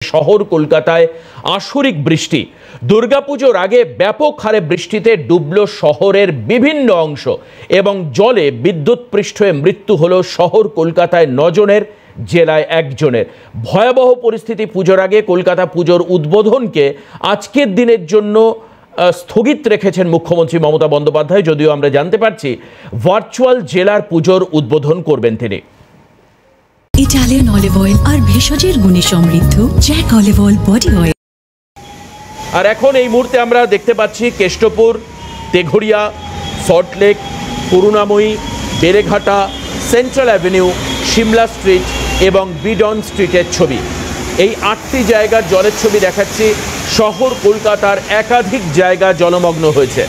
শহর কলকাতায় আসরিক বৃষ্টি, দুর্গাপুজোর আগে ব্যাপক হারে বৃষ্টিতে ডুবল শহরের বিভিন্ন অংশ এবং জলে বিদ্যুৎপৃষ্ঠ হয়ে মৃত্যু হলো শহর কলকাতায় 9 জনের, জেলায় 1 জনের। ভয়াবহ পরিস্থিতি। পুজোর আগে কলকাতা পুজোর উদ্বোধনকে আজকের দিনের জন্য স্থগিত রেখেছেন মুখ্যমন্ত্রী মমতা বন্দ্যোপাধ্যায়, যদিও আমরা জানতে পারছি ভার্চুয়াল জেলার পুজোর উদ্বোধন করবেন তিনি। ইটালিয়ান অলিভ অয়েল আর ভেষজের গুণে সমৃদ্ধ Jack olive oil body oil. আর এখন এই মুহূর্তে আমরা দেখতে পাচ্ছি Keshtopur, Teghoria, Salt Lake, Karunamoyee, Beleghata, Central Avenue, Simla Street এবং বিডন স্ট্রিটের ছবি। এই 8টি জায়গার জলের ছবি দেখাচ্ছি। শহর কলকাতার একাধিক জায়গা জলমগ্ন হয়েছে।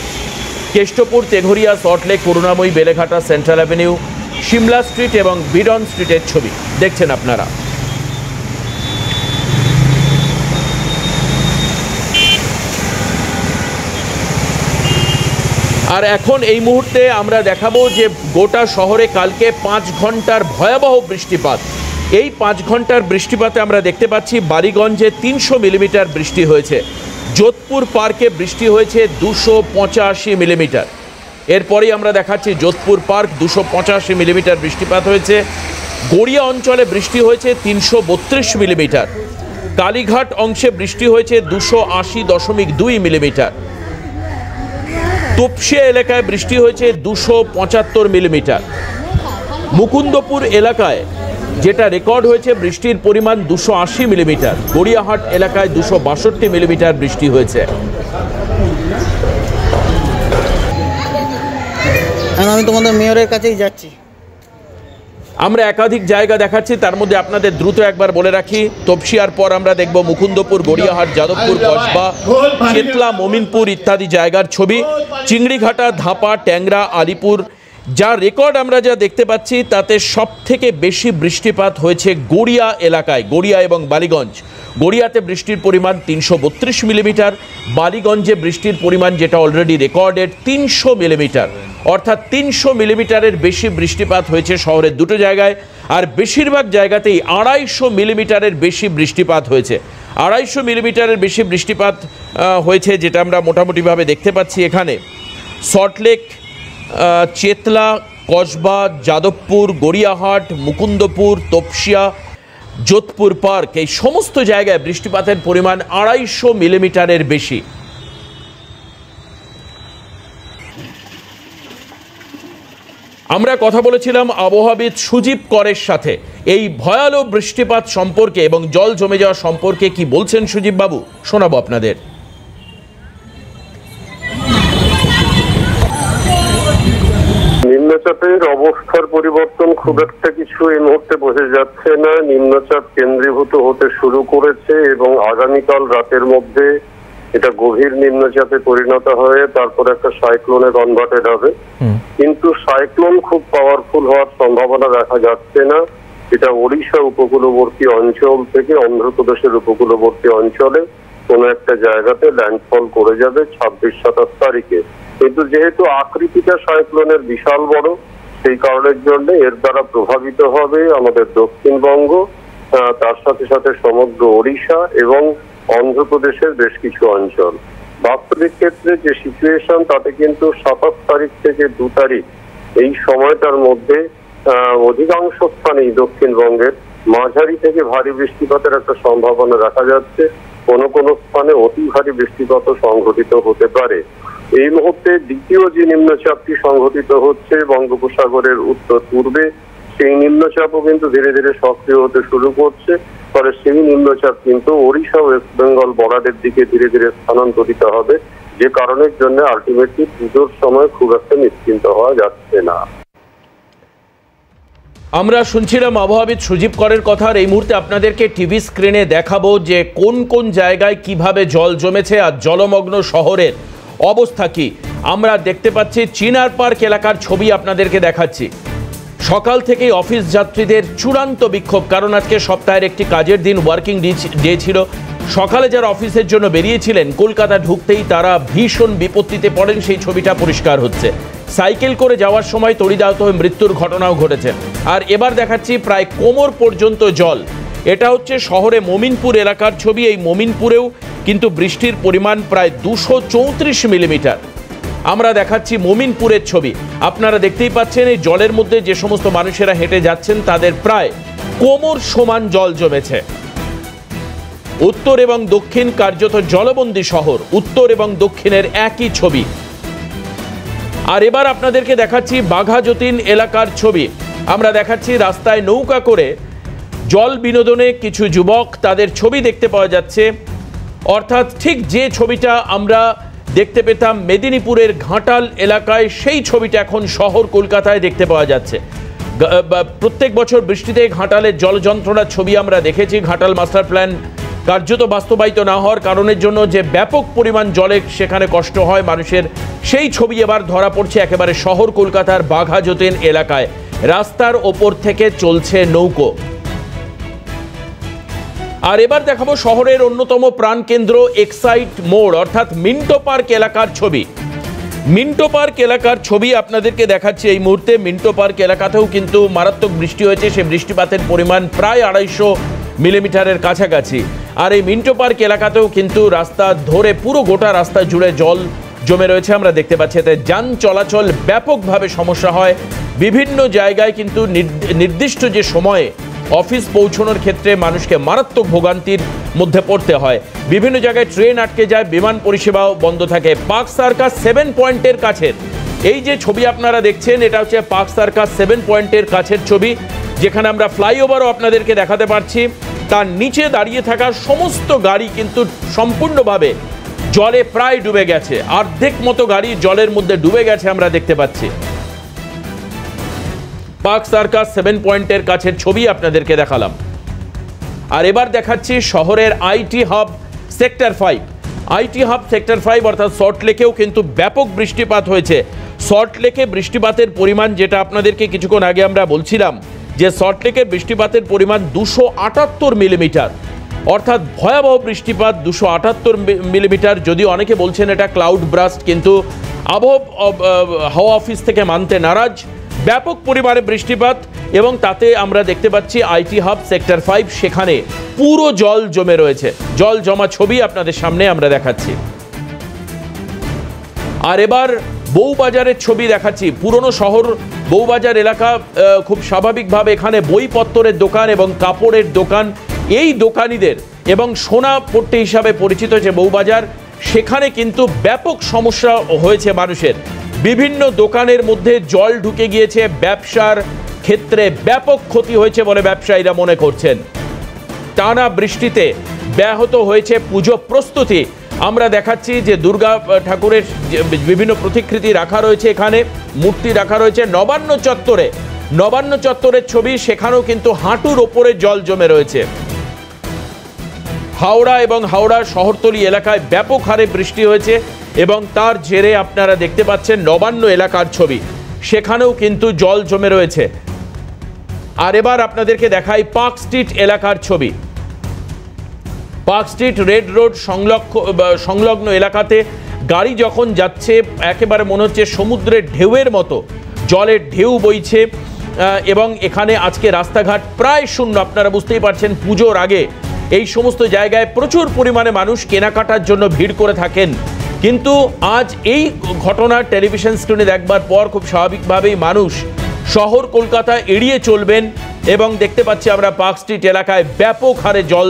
Keshtopur, Teghoria, Salt Lake, Karunamoyee, Beleghata, Central Avenue, Simla Street এবং বিডন স্ট্রিটের ছবি দেখছেন আপনারা। আর এখন এই মুহূর্তে আমরা দেখাবো যে গোটা শহরে কালকে 5 ঘন্টার ভয়াবহ বৃষ্টিপাত। এই 5 ঘন্টার বৃষ্টিপাতে আমরা দেখতে পাচ্ছি বালিগঞ্জে 300 মিলিমিটার বৃষ্টি হয়েছে, যোধপুর পার্কে বৃষ্টি হয়েছে 285 মিলিমিটার। এরপরেই আমরা দেখাচ্ছি যোধপুর পার্ক 285 মিলিমিটার বৃষ্টিপাত হয়েছে। গড়িয়া অঞ্চলে বৃষ্টি হয়েছে 332 মিলিমিটার। কালীঘাট অংশে বৃষ্টি হয়েছে 280.2 মিলিমিটার। তপসিয়া এলাকায় বৃষ্টি হয়েছে 275 মিলিমিটার। মুকুন্দপুর এলাকায় যেটা রেকর্ড হয়েছে বৃষ্টির পরিমাণ 280 মিলিমিটার। গড়িয়াহাট এলাকায় 262 মিলিমিটার বৃষ্টি হয়েছে। আমি তোমাদের মেয়রের কাছেই যাচ্ছি। আমরা একাধিক জায়গা দেখাচ্ছি, তার মধ্যে আপনাদের দ্রুত একবার বলে রাখি, তপসিয়ার পর আমরা দেখব মুকুন্দপুর, গড়িয়াহাট, যাদবপুর, কসবা, চেতলা, মমিনপুর ইত্যাদি জায়গার ছবি। চিংড়িঘাটা, ধাপা, ট্যাংরা, আলিপুর। যা রেকর্ড আমরা যা দেখতে পাচ্ছি তাতে সব থেকে বেশি বৃষ্টিপাত হয়েছে গড়িয়া এলাকায়, গড়িয়া এবং বালিগঞ্জ। গড়িয়াতে বৃষ্টির পরিমাণ 332 মিলিমিটার, বালিগঞ্জে বৃষ্টির পরিমাণ যেটা অলরেডি রেকর্ডেড 300 মিলিমিটার, অর্থাৎ 300 মিলিমিটারের বেশি বৃষ্টিপাত হয়েছে শহরের দুটো জায়গায়। আর বেশিরভাগ জায়গাতেই 250 মিলিমিটারের বেশি বৃষ্টিপাত হয়েছে। 250 মিলিমিটারের বেশি বৃষ্টিপাত হয়েছে, যেটা আমরা মোটামুটিভাবে দেখতে পাচ্ছি এখানে। সল্টলেক, চেতলা, কসবা, যাদবপুর, গড়িয়াহাট, মুকুন্দপুর, তপসিয়া, যোধপুর পার্ক, এই সমস্ত জায়গায় বৃষ্টিপাতের পরিমাণ 250 মিলিমিটারের বেশি। আমরা কথা বলেছিলাম আবহাওয়াবিদ সুজিব করের সাথে এই ভয়াবহ বৃষ্টিপাত সম্পর্কে এবং জল জমে যাওয়া সম্পর্কে কি বলছেন সুজিব বাবু, শোনাবো আপনাদের। নিম্নচাপের অবস্থার পরিবর্তন খুব একটা কিছু এই মুহূর্তে বোঝা যাচ্ছে না। নিম্নচাপ কেন্দ্রীভূত হতে শুরু করেছে এবং আগামীকাল রাতের মধ্যে এটা গভীর নিম্নচাপে পরিণত হয়ে তারপর একটা সাইক্লোনে কনভার্টেড হবে। কিন্তু সাইক্লোন খুব পাওয়ারফুল হওয়ার সম্ভাবনা দেখা যাচ্ছে না। এটা ওড়িশা উপকূলবর্তী অঞ্চল থেকে অন্ধ্রপ্রদেশের উপকূলবর্তী অঞ্চলে কোনো একটা জায়গাতে ল্যান্ডফল করে যাবে 26-27 তারিখে। কিন্তু যেহেতু আকৃতিটা সাইক্লোনের বিশাল বড়, সেই কারণের জন্য এর দ্বারা প্রভাবিত হবে আমাদের দক্ষিণবঙ্গ, তার সাথে সাথে সমগ্র ওড়িশা এবং অন্ধ্রপ্রদেশের বেশ কিছু অঞ্চল। বাস্তবিক ক্ষেত্রে যে সিচুয়েশন তাতে কিন্তু 27 তারিখ থেকে 2 তারিখ এই সময়টার মধ্যে অধিকাংশ স্থানেই দক্ষিণবঙ্গের মাঝারি থেকে ভারী বৃষ্টিপাতের একটা সম্ভাবনা দেখা যাচ্ছে। কোনো কোনো স্থানে অতি ভারী বৃষ্টিপাত সংঘটিত হতে পারে। এই মুহূর্তে দ্বিতীয় যে নিম্নচাপটি সংঘটিত হচ্ছে বঙ্গোপসাগরের উত্তর পূর্বে, সেই নিম্নচাপও কিন্তু ধীরে ধীরে সক্রিয় হতে শুরু করছে। ফলে সেই নিম্নচাপ কিন্তু ওড়িশা ওয়েস্ট বেঙ্গল বর্ডারের দিকে ধীরে ধীরে স্থানান্তরিত হবে, যে কারণের জন্য আলটিমেটলি পুজোর সময় খুব একটা নিশ্চিন্ত হওয়া যাচ্ছে না। আমরা শুনছিলাম আবহাওয়াবিদ সুজিব করের কথা। আর এই মুহূর্তে আপনাদেরকে টিভি স্ক্রিনে দেখাবো যে কোন কোন জায়গায় কিভাবে জল জমেছে আর জলমগ্ন শহরের অবস্থা কি। আমরা দেখতে পাচ্ছি চিনার পার্ক এলাকার ছবি আপনাদেরকে দেখাচ্ছি। সকাল থেকেই অফিস যাত্রীদের চূড়ান্ত বিক্ষোভ, কারণ আজকে সপ্তাহের একটি কাজের দিন, ওয়ার্কিং ডে ছিল। সকালে যারা অফিসের জন্য বেরিয়েছিলেন কলকাতা ঢুকতেই তারা ভীষণ বিপত্তিতে পড়েন, সেই ছবিটা পরিষ্কার হচ্ছে। সাইকেল করে যাওয়ার সময় তড়িদাহত হয়ে মৃত্যুর ঘটনাও ঘটেছে। আর এবার দেখাচ্ছি প্রায় কোমর পর্যন্ত জল। এটা হচ্ছে শহরে মমিনপুর এলাকার ছবি। এই মমিনপুরেও কিন্তু বৃষ্টির পরিমাণ প্রায় 234 মিলিমিটার। আমরা দেখাচ্ছি মমিনপুরের ছবি। আপনারা দেখতেই পাচ্ছেন এই জলের মধ্যে যে সমস্ত মানুষেরা হেঁটে যাচ্ছেন তাদের প্রায় কোমর সমান জল জমেছে। উত্তর এবং দক্ষিণ কার্যত জলবন্দী শহর, উত্তর এবং দক্ষিণের একই ছবি। আর এবার আপনাদেরকে দেখাচ্ছি বাঘাযতীন এলাকার ছবি। আমরা দেখাচ্ছি রাস্তায় নৌকা করে জল বিনোদনে কিছু যুবক, তাদের ছবি দেখতে পাওয়া যাচ্ছে। অর্থাৎ ঠিক যে ছবিটা আমরা দেখতে পেতাম মেদিনীপুরের ঘাটাল এলাকায়, সেই ছবিটা এখন শহর কলকাতায় দেখতে পাওয়া যাচ্ছে। প্রত্যেক বছর বৃষ্টিতে ঘাটালের জল যন্ত্রণার ছবি আমরা দেখেছি। ঘাটাল মাস্টার প্ল্যান কার্যত বাস্তবায়িত না হওয়ার কারণের জন্য যে ব্যাপক পরিমাণ জলে সেখানে কষ্ট হয় মানুষের, সেই ছবি এবার ধরা পড়ছে একেবারে শহর কলকাতার বাঘাযতীন এলাকায়। রাস্তার ওপর থেকে চলছে নৌকো। আর এবার দেখাবো শহরের অন্যতম প্রাণকেন্দ্র এক্সাইট মোড় অর্থাৎ মিন্টো পার্ক এলাকার ছবি। মিন্টো পার্ক এলাকার ছবি আপনাদেরকে দেখাচ্ছি এই মুহূর্তে। মিন্টো পার্ক এলাকাতেও কিন্তু মারাত্মক বৃষ্টি হয়েছে। সে বৃষ্টিপাতের পরিমাণ প্রায় 250 মিলিমিটারের কাছাকাছি। আর এই মিন্টো পার্ক এলাকাতেও কিন্তু রাস্তা ধরে পুরো গোটা রাস্তা জুড়ে জল জমে রয়েছে আমরা দেখতে পাচ্ছি। এতে যান চলাচল ব্যাপকভাবে সমস্যা হয়। বিভিন্ন জায়গায় কিন্তু নির্দিষ্ট যে সময়ে অফিস পৌঁছানোর ক্ষেত্রে মানুষকে মারাত্মক ভোগান্তির মধ্যে পড়তে হয়। বিভিন্ন জায়গায় ট্রেন আটকে যায়, বিমান পরিষেবাও বন্ধ থাকে। পার্ক সার্কাস 7 পয়েন্টের কাছের এই যে ছবি আপনারা দেখছেন, এটা হচ্ছে পার্ক সার্কাস 7 পয়েন্টের কাছের ছবি, যেখানে আমরা ফ্লাইওভারও আপনাদেরকে দেখাতে পারছি। তার নিচে দাঁড়িয়ে থাকা সমস্ত গাড়ি কিন্তু সম্পূর্ণভাবে জলে প্রায় ডুবে গেছে। অর্ধেক মতো গাড়ি জলের মধ্যে ডুবে গেছে আমরা দেখতে পাচ্ছি। পার্ক সার্কাস 7 পয়েন্টের কাছের ছবি আপনাদেরকে দেখালাম। আর এবার দেখাচ্ছি শহরের IT hub sector 5। IT hub sector 5 অর্থাৎ সল্টলেকেও কিন্তু ব্যাপক বৃষ্টিপাত হয়েছে। সল্টলেকে বৃষ্টিপাতের পরিমাণ, যেটা আপনাদেরকে কিছুক্ষণ আগে আমরা বলছিলাম যে সল্টলেকের বৃষ্টিপাতের পরিমাণ 278 মিলিমিটার, অর্থাৎ ভয়াবহ বৃষ্টিপাত 278 মিলিমিটার। যদিও অনেকে বলছেন এটা ক্লাউড ব্রাস্ট, কিন্তু হাওয়া অফিস থেকে মানতে নারাজ। ব্যাপক পরিমাণে বৃষ্টিপাত এবং তাতে আমরা দেখতে পাচ্ছি আইটি হাব সেক্টর 5 সেখানে পুরো জল জমে রয়েছে। জল জমা ছবি আপনাদের সামনে আমরা দেখাচ্ছি। আর এবার বউবাজারের ছবি দেখাচ্ছি। পুরনো শহর বউবাজার এলাকা, খুব স্বাভাবিকভাবে এখানে বইপত্রের দোকান এবং কাপড়ের দোকান, এই দোকানিদের এবং সোনা পট্টি হিসাবে পরিচিত যে বউবাজার, সেখানে কিন্তু ব্যাপক সমস্যা হয়েছে মানুষের। বিভিন্ন দোকানের মধ্যে জল ঢুকে গিয়েছে, ব্যবসার ক্ষেত্রে ব্যাপক ক্ষতি হয়েছে বলে ব্যবসায়ীরা মনে করছেন। টানা বৃষ্টিতে ব্যাহত হয়েছে পুজো প্রস্তুতি। আমরা দেখাচ্ছি যে দুর্গা ঠাকুরের বিভিন্ন প্রতিকৃতি রাখা রয়েছে, এখানে মূর্তি রাখা রয়েছে নবান্ন চত্বরে। নবান্ন চত্বরের ছবি, সেখানেও কিন্তু হাঁটুর ওপরে জল জমে রয়েছে। হাওড়া এবং হাওড়ার শহরতলি এলাকায় ব্যাপক হারে বৃষ্টি হয়েছে এবং তার জেরে আপনারা দেখতে পাচ্ছেন নবান্ন এলাকার ছবি, সেখানেও কিন্তু জল জমে রয়েছে। আর এবার আপনাদেরকে দেখাই পার্ক স্ট্রিট এলাকার ছবি। পার্ক স্ট্রিট রেড রোড সংলগ্ন এলাকাতে গাড়ি যখন যাচ্ছে একেবারে মনে হচ্ছে সমুদ্রের ঢেউয়ের মতো জলের ঢেউ বইছে এবং এখানে আজকে রাস্তাঘাট প্রায় শূন্য। আপনারা বুঝতেই পারছেন পুজোর আগে এই সমস্ত জায়গায় প্রচুর পরিমাণে মানুষ কেনাকাটার জন্য ভিড় করে থাকেন। কিন্তু আজ এই ঘটনা টেলিভিশন স্ক্রিনে দেখবার পর খুব স্বাভাবিকভাবেই মানুষ শহর কলকাতা এড়িয়ে চলবেন এবং দেখতে পাচ্ছি আমরা পার্ক স্ট্রিট এলাকায় ব্যাপক হারে জল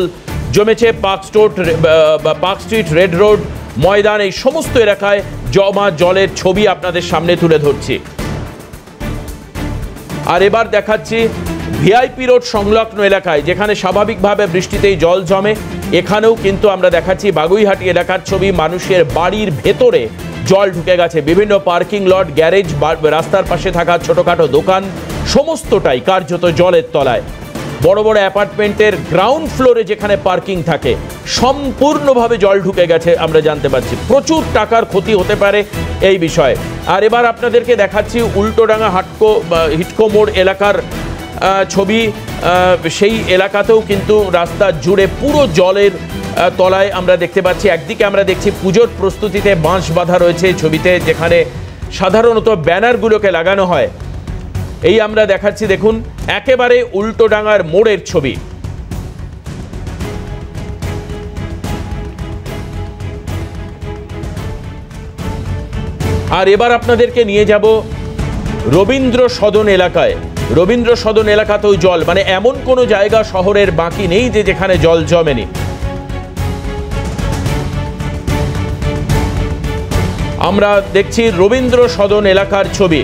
জমেছে। পার্ক স্ট্রিট রেড রোড ময়দান এই সমস্ত এলাকায় জমা জলের ছবি আপনাদের সামনে তুলে ধরছি। আর এবার দেখাচ্ছি ভিআইপি রোড সংলগ্ন এলাকায়, যেখানে স্বাভাবিকভাবে বৃষ্টিতেই জল জমে, এখানেও কিন্তু আমরা দেখাচ্ছি বাগুইহাটি এলাকার ছবি। মানুষের বাড়ির ভেতরে জল ঢুকে গেছে। বিভিন্ন পার্কিং লট, গ্যারেজ, রাস্তার পাশে থাকা ছোটখাটো দোকান সমস্তটাই কার্যত জলের তলায়। বড় বড় অ্যাপার্টমেন্টের গ্রাউন্ড ফ্লোরে যেখানে পার্কিং থাকে সম্পূর্ণভাবে জল ঢুকে গেছে আমরা জানতে পারছি। প্রচুর টাকার ক্ষতি হতে পারে এই বিষয়ে। আর এবার আপনাদেরকে দেখাচ্ছি উল্টোডাঙ্গা হিটকো মোড় এলাকার ছবি। সেই এলাকাতেও কিন্তু রাস্তা জুড়ে পুরো জলের তলায় আমরা দেখতে পাচ্ছি। একদিকে আমরা দেখছি পুজোর প্রস্তুতিতে বাঁশ বাঁধা রয়েছে ছবিতে, যেখানে সাধারণত ব্যানারগুলোকে লাগানো হয়। এই আমরা দেখাচ্ছি, দেখুন একেবারে উল্টোডাঙ্গার মোড়ের ছবি। আর এবার আপনাদেরকে নিয়ে যাব রবীন্দ্র সদন এলাকায়। রবীন্দ্র সদন এলাকাতেও জল, মানে এমন কোনো জায়গা শহরের বাকি নেই যে যেখানে জল জমেনি। আমরা দেখছি রবীন্দ্র সদন এলাকার ছবি,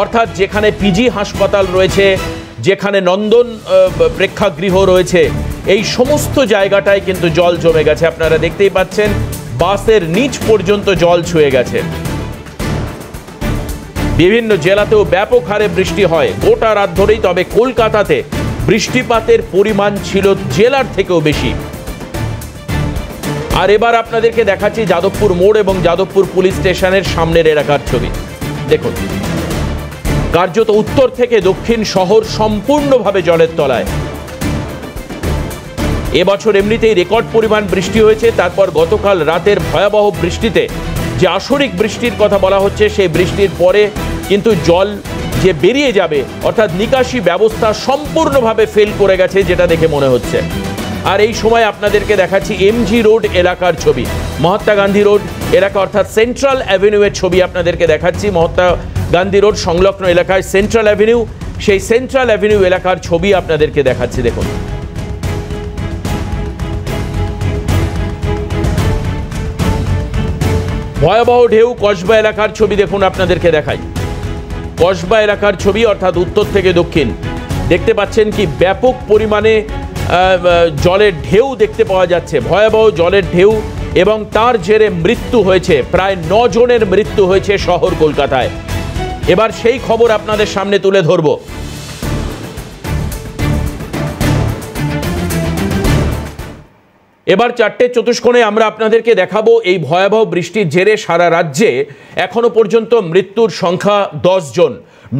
অর্থাৎ যেখানে পিজি হাসপাতাল রয়েছে, যেখানে নন্দন প্রেক্ষাগৃহ রয়েছে, এই সমস্ত জায়গাটায় কিন্তু জল জমে গেছে। আপনারা দেখতেই পাচ্ছেন বাসের নিচ পর্যন্ত জল ছুঁয়ে গেছে। বিভিন্ন জেলাতেও ব্যাপক হারে বৃষ্টি হয় গোটা রাত ধরেই, তবে কলকাতাতে বৃষ্টিপাতের পরিমাণ ছিল জেলার থেকেও বেশি। আর এবার আপনাদেরকে দেখাচ্ছি যাদবপুর মোড় এবং যাদবপুর পুলিশ স্টেশনের সামনের এলাকার ছবি। দেখুন, কার্যত উত্তর থেকে দক্ষিণ শহর সম্পূর্ণভাবে জলের তলায়। এবছর এমনিতেই রেকর্ড পরিমাণ বৃষ্টি হয়েছে, তারপর গতকাল রাতের ভয়াবহ বৃষ্টিতে যে আসরিক বৃষ্টির কথা বলা হচ্ছে, সেই বৃষ্টির পরে কিন্তু জল যে বেরিয়ে যাবে, অর্থাৎ নিকাশি ব্যবস্থা সম্পূর্ণভাবে ফেল করে গেছে, যেটা দেখে মনে হচ্ছে। আর এই সময় আপনাদেরকে দেখাচ্ছি এমজি রোড এলাকার ছবি, মহাত্মা গান্ধী রোড এলাকা, অর্থাৎ সেন্ট্রাল অ্যাভিনিউয়ের ছবি আপনাদেরকে দেখাচ্ছি। মহাত্মা গান্ধী রোড সংলগ্ন এলাকায় সেন্ট্রাল অ্যাভিনিউ, সেই সেন্ট্রাল অ্যাভিনিউ এলাকার ছবি আপনাদেরকে দেখাচ্ছি। দেখুন, ভয়াবহ ঢেউ। কসবা এলাকার ছবি দেখুন, আপনাদেরকে দেখাই কসবা এলাকার ছবি, অর্থাৎ উত্তর থেকে দক্ষিণ। দেখতে পাচ্ছেন কি ব্যাপক পরিমাণে জলের ঢেউ দেখতে পাওয়া যাচ্ছে, ভয়াবহ জলের ঢেউ, এবং তার জেরে মৃত্যু হয়েছে, প্রায় 9 জনের মৃত্যু হয়েছে শহর কলকাতায়। এবার সেই খবর আপনাদের সামনে তুলে ধরব। এবার 4টে চতুষ্কোণে আমরা আপনাদেরকে দেখাবো এই ভয়াবহ বৃষ্টির জেরে সারা রাজ্যে এখনো পর্যন্ত মৃত্যুর সংখ্যা 10 জন।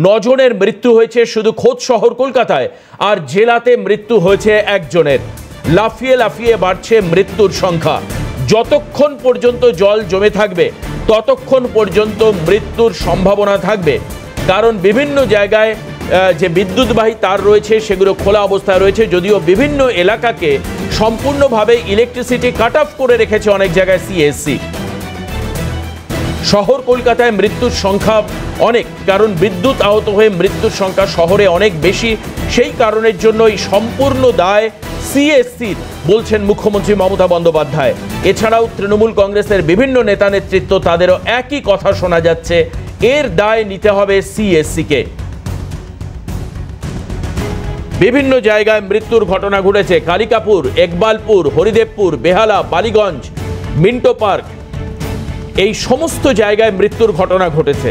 9 জনের মৃত্যু হয়েছে শুধু খোদ শহর কলকাতায়, আর জেলাতে মৃত্যু হয়েছে 1 জনের। লাফিয়ে লাফিয়ে বাড়ছে মৃত্যুর সংখ্যা। যতক্ষণ পর্যন্ত জল জমে থাকবে ততক্ষণ পর্যন্ত মৃত্যুর সম্ভাবনা থাকবে, কারণ বিভিন্ন জায়গায় যে বিদ্যুৎবাহী তার রয়েছে সেগুলো খোলা অবস্থায় রয়েছে, যদিও বিভিন্ন এলাকাকে সম্পূর্ণভাবে ইলেকট্রিসিটি কাট অফ করে রেখেছে অনেক জায়গায় সিএসসি। শহর কলকাতায় মৃত্যুর সংখ্যা অনেক, কারণ বিদ্যুৎ আহত হয়ে মৃত্যুর সংখ্যা শহরে অনেক বেশি। সেই কারণের জন্য এই সম্পূর্ণ দায় সিএসসির বলছেন মুখ্যমন্ত্রী মমতা বন্দ্যোপাধ্যায়। এছাড়াও তৃণমূল কংগ্রেসের বিভিন্ন নেতা নেতৃত্ব, তাদেরও একই কথা শোনা যাচ্ছে, এর দায় নিতে হবে সিএসসিকে। বিভিন্ন জায়গায় মৃত্যুর ঘটনা ঘটেছে, কালিকাপুর, একবালপুর, হরিদেবপুর, বেহালা, বালিগঞ্জ, মিন্টো পার্ক, এই সমস্ত জায়গায় মৃত্যুর ঘটনা ঘটেছে।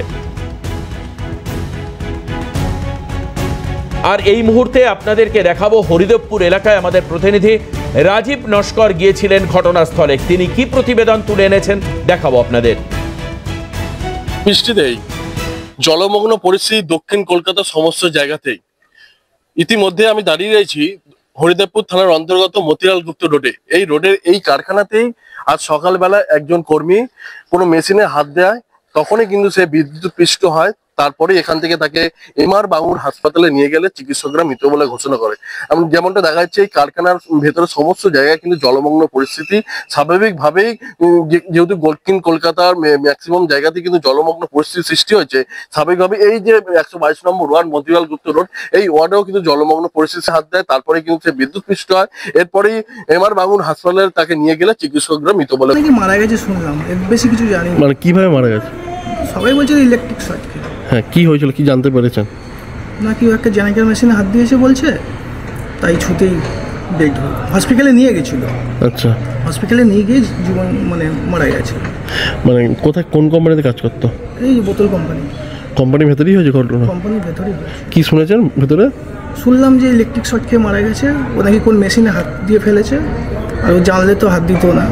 আর এই মুহূর্তে আপনাদেরকে দেখাবো হরিদেবপুর এলাকায় আমাদের প্রতিনিধি রাজীব নস্কর গিয়েছিলেন ঘটনাস্থলে। তিনি কি প্রতিবেদন তুলে এনেছেন দেখাবো আপনাদের। বৃষ্টিতেই জলমগ্ন পরিস্থিতি দক্ষিণ কলকাতার সমস্ত জায়গাতেই। ইতিমধ্যে আমি দাঁড়িয়ে রয়েছি হরিদেবপুর থানার অন্তর্গত মতিলাল গুপ্ত রোডে। এই রোডের এই কারখানাতেই আজ সকালবেলা একজন কর্মী কোনো মেশিনে হাত দেয়, তখনই কিন্তু সে বিদ্যুৎস্পৃষ্ট হয়। তারপরে এখান থেকে তাকে এমআর বাঙুর হাসপাতালে নিয়ে গেলে চিকিৎসকরা মৃত বলে ঘোষণা করে। যেমনটা দেখা যাচ্ছে এই কারখানার ভেতরে সমস্ত জায়গায় কিন্তু জলমগ্ন পরিস্থিতি। স্বাভাবিকভাবেই যেহেতু দক্ষিণ কলকাতার ম্যাক্সিমাম জায়গাতে কিন্তু জলমগ্ন পরিস্থিতি সৃষ্টি হয়েছে, স্বাভাবিকভাবে এই যে 122 নম্বর ওয়ার্ড মতিলাল গুপ্ত রোড, এই ওয়ার্ডেও কিন্তু জলমগ্ন পরিস্থিতি হাত দেয়। তারপরে কিন্তু সে বিদ্যুৎস্পৃষ্ট হয়। এরপরেই এমআর বাঙুর হাসপাতালে তাকে নিয়ে গেলে চিকিৎসকরা মৃত বলে। মারা গেছে শুনলাম, বেশি কিছু জানি না। মানে কিভাবে মারা গেছে? সবাই বলছে ইলেকট্রিক শর্ট। হ্যাঁ, কি হয়েছিল কি জানতে পেরেছেন? না, কেউ একটা জেনারেটর মেশিনে হাত দিয়েছে বলছে, তাই ছুতেই ডেড হল। হসপিটালে নিয়ে গেছিল। আচ্ছা, হসপিটালে নিয়ে গিয়ে জীবন মারা গেছে। মানে কোথায়, কোন কোম্পানিতে কাজ করতো? এই বোতল কোম্পানি। কোম্পানির ভেতরেই হয়েছে ঘটনা? কোম্পানির ভেতরেই হয়েছে। কি শুনেছেন ভেতরে? শুনলাম যে ইলেকট্রিক শর্ট খেয়ে মারা গেছে। ও নাকি কোন মেশিনে হাত দিয়ে ফেলেছে, আর ও জানলে তো হাত দিত না।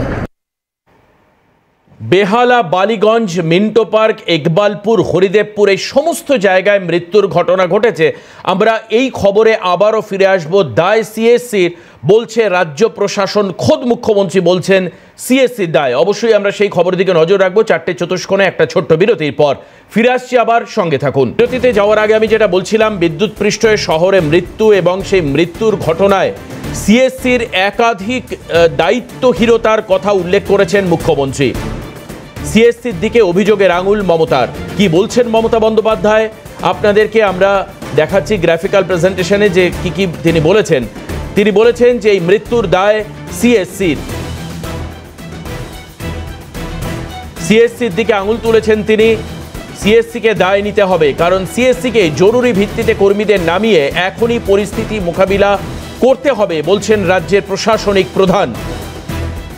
বেহালা, বালিগঞ্জ, মিন্টো পার্ক, একবালপুর, হরিদেবপুর, এই সমস্ত জায়গায় মৃত্যুর ঘটনা ঘটেছে। আমরা এই খবরে আবারও ফিরে আসব। দায় সিএসসির বলছে রাজ্য প্রশাসন, খোদ মুখ্যমন্ত্রী বলছেন সিএসসির দায়। অবশ্যই আমরা সেই খবরের দিকে নজর রাখবো 4টে চতুষ্কোণে একটা ছোট্ট বিরতির পর। ফিরে আসছি, আবার সঙ্গে থাকুন। বিরতিতে যাওয়ার আগে আমি যেটা বলছিলাম, বিদ্যুৎ পৃষ্ঠে শহরে মৃত্যু এবং সেই মৃত্যুর ঘটনায় সিএসসির একাধিক দায়িত্বহীনতার কথা উল্লেখ করেছেন মুখ্যমন্ত্রী। সিএসসির দিকে অভিযোগের আঙুল মমতার। কি বলছেন মমতা বন্দ্যোপাধ্যায় আপনাদেরকে আমরা দেখাচ্ছি গ্রাফিক্যাল প্রেজেন্টেশনে যে কি তিনি বলেছেন। তিনি বলেছেন যে এই মৃত্যুর দায় সিএসসির দিকে আঙুল তুলেছেন তিনি। সিএসসিকে দায় নিতে হবে, কারণ সিএসসিকে জরুরি ভিত্তিতে কর্মীদের নামিয়ে এখনই পরিস্থিতি মোকাবিলা করতে হবে বলছেন রাজ্যের প্রশাসনিক প্রধান।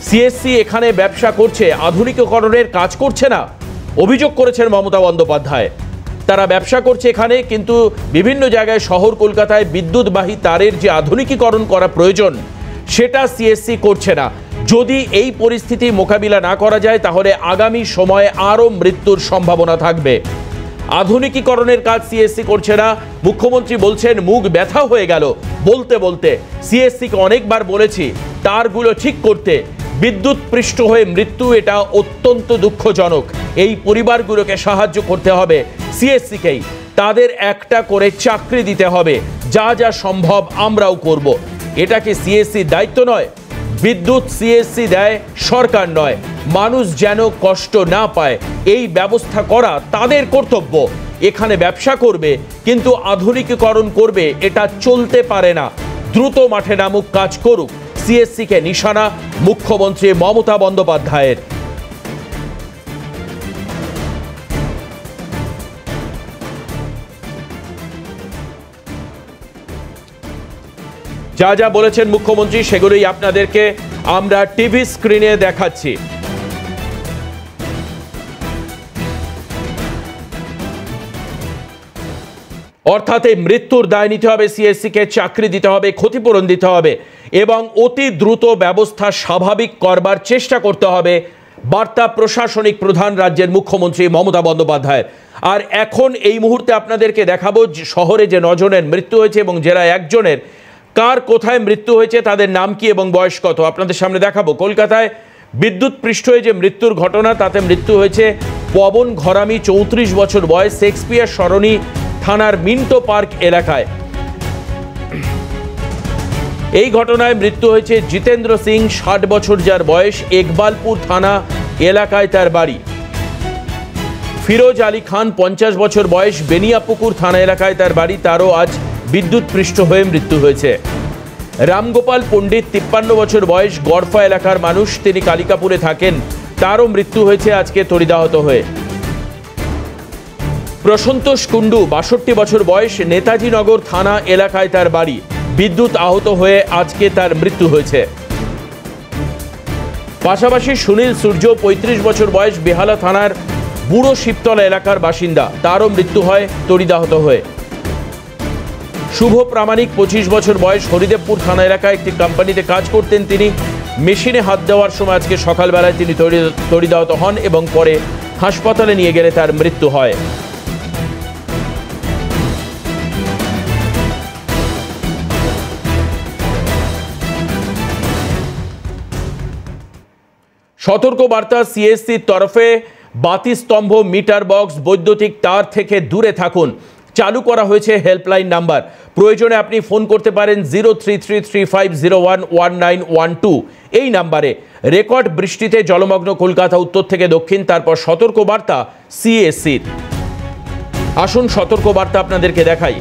সিএসসি এখানে ব্যবসা করছে, আধুনিকীকরণের কাজ করছে না অভিযোগ করেছেন মমতা বন্দ্যোপাধ্যায়। তারা ব্যবসা করছে এখানে, কিন্তু বিভিন্ন জায়গায় শহর কলকাতায় বিদ্যুৎবাহী তারের যে আধুনিকীকরণ করা প্রয়োজন সেটা সিএসসি করছে না। যদি এই পরিস্থিতি মোকাবিলা না করা যায় তাহলে আগামী সময়ে আরও মৃত্যুর সম্ভাবনা থাকবে। আধুনিকীকরণের কাজ সিএসসি করছে না, মুখ্যমন্ত্রী বলছেন মুখ ব্যথা হয়ে গেল বলতে বলতে। সিএসসিকে অনেকবার বলেছি তারগুলো ঠিক করতে। বিদ্যুৎ পৃষ্ঠ হয়ে মৃত্যু, এটা অত্যন্ত দুঃখজনক। এই পরিবারগুলোকে সাহায্য করতে হবে সিএসসিকেই। তাদের একটা করে চাকরি দিতে হবে, যা যা সম্ভব আমরাও করব। এটা কি সিএসসির দায়িত্ব নয়? বিদ্যুৎ সিএসসি দেয়, সরকার নয়। মানুষ যেন কষ্ট না পায় এই ব্যবস্থা করা তাদের কর্তব্য। এখানে ব্যবসা করবে কিন্তু আধুনিকীকরণ করবে, এটা চলতে পারে না। দ্রুত মাঠে নামুক, কাজ করুক। সিএসসিকে নিশানা মুখ্যমন্ত্রী মমতা বন্দ্যোপাধ্যায়ের। যা যা বলেছেন মুখ্যমন্ত্রী সেগুলোই আপনাদেরকে আমরা টিভি স্ক্রিনে দেখাচ্ছি। অর্থাৎ এই মৃত্যুর দায় নিতে হবে সিএসসিকে, চাকরি দিতে হবে, ক্ষতিপূরণ দিতে হবে এবং অতি দ্রুত ব্যবস্থা স্বাভাবিক করবার চেষ্টা করতে হবে। বার্তা প্রশাসনিক প্রধান রাজ্যের মুখ্যমন্ত্রী মমতা বন্দ্যোপাধ্যায়। আর এখন এই মুহূর্তে আপনাদেরকে দেখাবো শহরে যে 9 জনের মৃত্যু হয়েছে এবং যারা একজনের কার কোথায় মৃত্যু হয়েছে, তাদের নাম কি এবং বয়স কত আপনাদের সামনে দেখাবো। কলকাতায় বিদ্যুৎ পৃষ্ঠ হয়ে যে মৃত্যুর ঘটনা, তাতে মৃত্যু হয়েছে পবন ঘরামি, 34 বছর বয়স, শেক্সপিয়ার সরণি থানার মিন্টো পার্ক এলাকায়। এই ঘটনায় মৃত্যু হয়েছে জিতেন্দ্র সিং, 60 বছর যার বয়স, একবালপুর থানা এলাকায় তার বাড়ি। ফিরোজ আলী খান, 50 বছর বয়স, বেনিয়াপুকুর থানা এলাকায় তার বাড়ি, তারও আজ বিদ্যুৎ পৃষ্ঠ হয়ে মৃত্যু হয়েছে। রামগোপাল পণ্ডিত, 53 বছর বয়স, গড়ফা এলাকার মানুষ, তিনি কালিকাপুরে থাকেন, তারও মৃত্যু হয়েছে আজকে তড়িদাহত হয়ে। প্রসন্তোষ কুণ্ডু, 62 বছর বয়স, নেতাজি নগর থানা এলাকায় তার বাড়ি, বিদ্যুৎ আহত হয়ে আজকে তার মৃত্যু হয়েছে। পাশাপাশি সুনীল সূর্য, 35 বছর বয়স, বেহালা থানার বুড়ো শিবতলা এলাকার বাসিন্দা, তারও মৃত্যু হয় তড়িদাহত হয়ে। শুভ প্রামাণিক, 25 বছর বয়স, হরিদেবপুর থানা এলাকায় একটি কোম্পানিতে কাজ করতেন তিনি। মেশিনে হাত দেওয়ার সময় আজকে সকালবেলায় তিনি তড়িদাহত হন এবং পরে হাসপাতালে নিয়ে গেলে তার মৃত্যু হয়। সতর্কবার্তা সিএসসির তরফে, বাতিস্তম্ভ, মিটার বক্স, বৈদ্যুতিক তার থেকে দূরে থাকুন। চালু করা হয়েছে হেল্পলাইন নাম্বার, প্রয়োজনে আপনি ফোন করতে পারেন 0333511912 এই নাম্বারে। রেকর্ড বৃষ্টিতে জলমগ্ন কলকাতা উত্তর থেকে দক্ষিণ, তারপর সতর্কবার্তা সিএসসির। আসুন সতর্কবার্তা আপনাদেরকে দেখাই।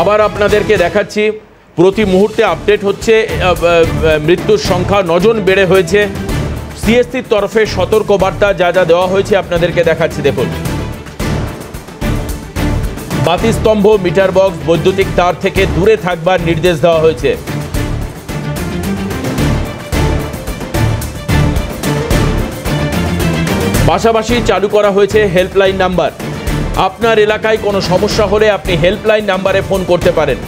আবার আপনাদেরকে দেখাচ্ছি, প্রতি মুহূর্তে আপডেট হচ্ছে, মৃত্যুর সংখ্যা 9 জন বেড়ে হয়েছে। সিএসসির তরফে সতর্কবার্তা যা যা দেওয়া হয়েছে আপনাদেরকে দেখাচ্ছি, দেখুন। বাতিস্তম্ভ, মিটার বক্স, বৈদ্যুতিক তার থেকে দূরে থাকবার নির্দেশ দেওয়া হয়েছে। পাশাপাশি চালু করা হয়েছে হেল্পলাইন নাম্বার। আপনার এলাকায় কোনো সমস্যা হলে আপনি হেল্পলাইন নাম্বারে ফোন করতে পারেন।